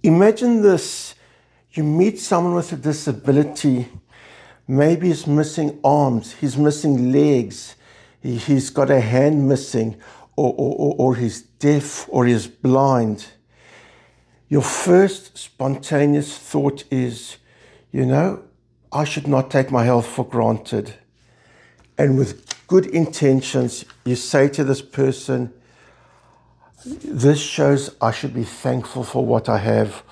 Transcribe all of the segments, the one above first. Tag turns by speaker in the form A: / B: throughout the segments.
A: Imagine this. You meet someone with a disability. Maybe he's missing arms, he's missing legs, he's got a hand missing, or he's deaf, or he's blind. Your first spontaneous thought is, I should not take my health for granted. And with good intentions, you say to this person, this shows I should be thankful for what I have,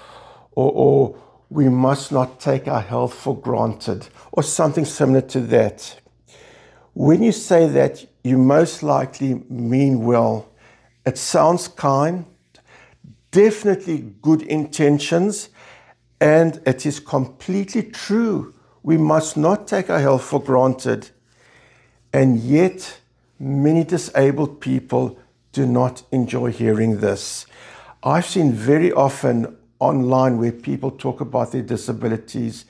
A: or we must not take our health for granted, or something similar to that. When you say that, you most likely mean well. It sounds kind, definitely good intentions, and it is completely true. We must not take our health for granted. And yet, many disabled people do not enjoy hearing this. I've seen very often online where people talk about their disabilities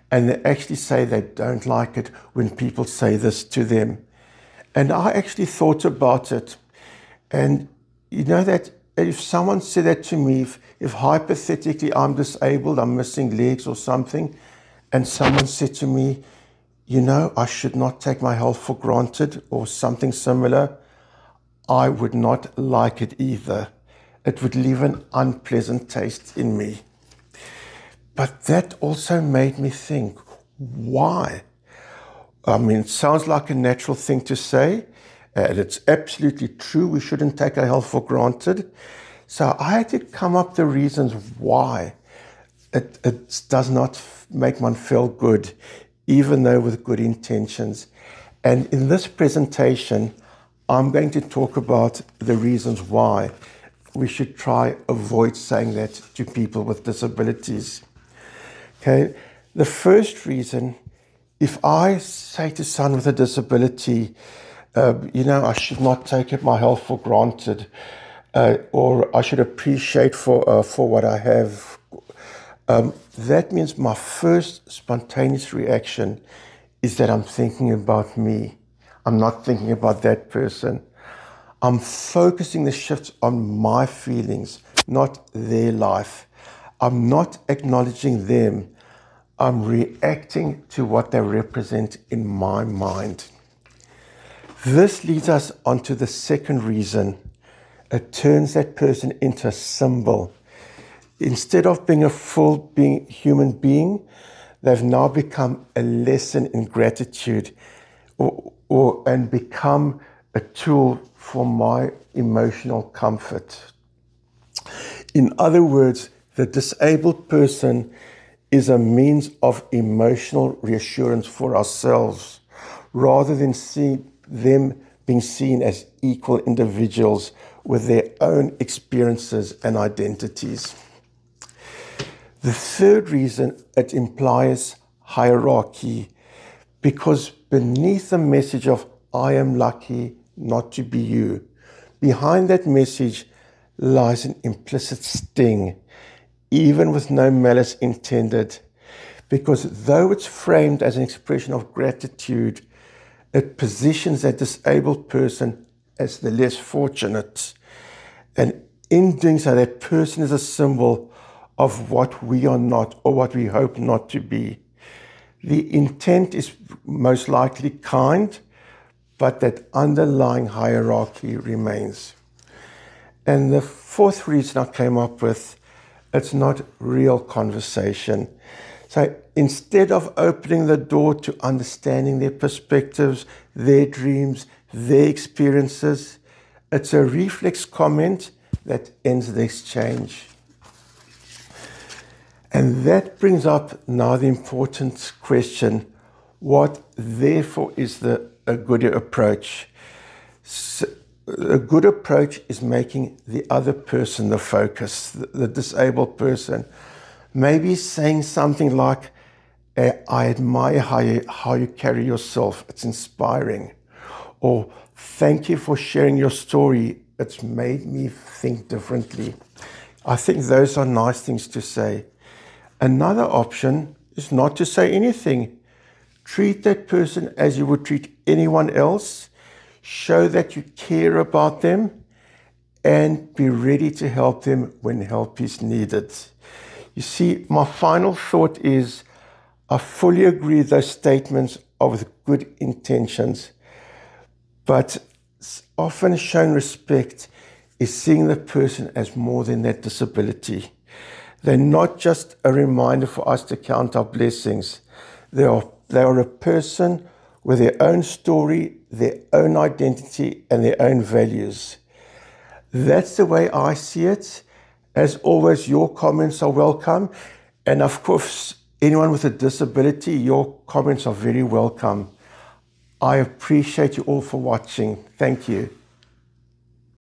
A: and they actually say they don't like it when people say this to them. And I actually thought about it. And you know that if someone said that to me, if hypothetically I'm disabled, I'm missing legs or something, and someone said to me, I should not take my health for granted or something similar, I would not like it either. It would leave an unpleasant taste in me. But that also made me think, why? I mean, it sounds like a natural thing to say, and it's absolutely true. We shouldn't take our health for granted. So I had to come up with the reasons why it does not make one feel good, even though with good intentions. And in this presentation, I'm going to talk about the reasons why we should try avoid saying that to people with disabilities. Okay, the first reason, if I say to someone with a disability, I should not take my health for granted, or I should appreciate for what I have, that means my first spontaneous reaction is that I'm thinking about me. I'm not thinking about that person. I'm focusing the shifts on my feelings, not their life. I'm not acknowledging them. I'm reacting to what they represent in my mind. This leads us on to the second reason. It turns that person into a symbol. Instead of being a full human being, they've now become a lesson in gratitude and become a tool for my emotional comfort. In other words, the disabled person is a means of emotional reassurance for ourselves, rather than them being seen as equal individuals with their own experiences and identities. The third reason, it implies hierarchy, because beneath the message of I am lucky not to be you, behind that message lies an implicit sting, even with no malice intended, because though it's framed as an expression of gratitude, it positions that disabled person as the less fortunate. And in doing so, that person is a symbol of what we are not, or what we hope not to be. The intent is most likely kind, but that underlying hierarchy remains. And the fourth reason I came up with, it's not real conversation. So instead of opening the door to understanding their perspectives, their dreams, their experiences, it's a reflex comment that ends the exchange. And that brings up now the important question, what therefore is a good approach? So, a good approach is making the other person the focus, the disabled person. Maybe saying something like, I admire how you carry yourself, it's inspiring. Or, thank you for sharing your story, it's made me think differently. I think those are nice things to say. Another option is not to say anything. Treat that person as you would treat anyone else. Show that you care about them and be ready to help them when help is needed. You see, my final thought is I fully agree those statements are with good intentions, but often shown respect is seeing the person as more than that disability. They're not just a reminder for us to count our blessings. They are a person with their own story, their own identity, and their own values. That's the way I see it. As always, your comments are welcome. And of course, anyone with a disability, your comments are very welcome. I appreciate you all for watching. Thank you.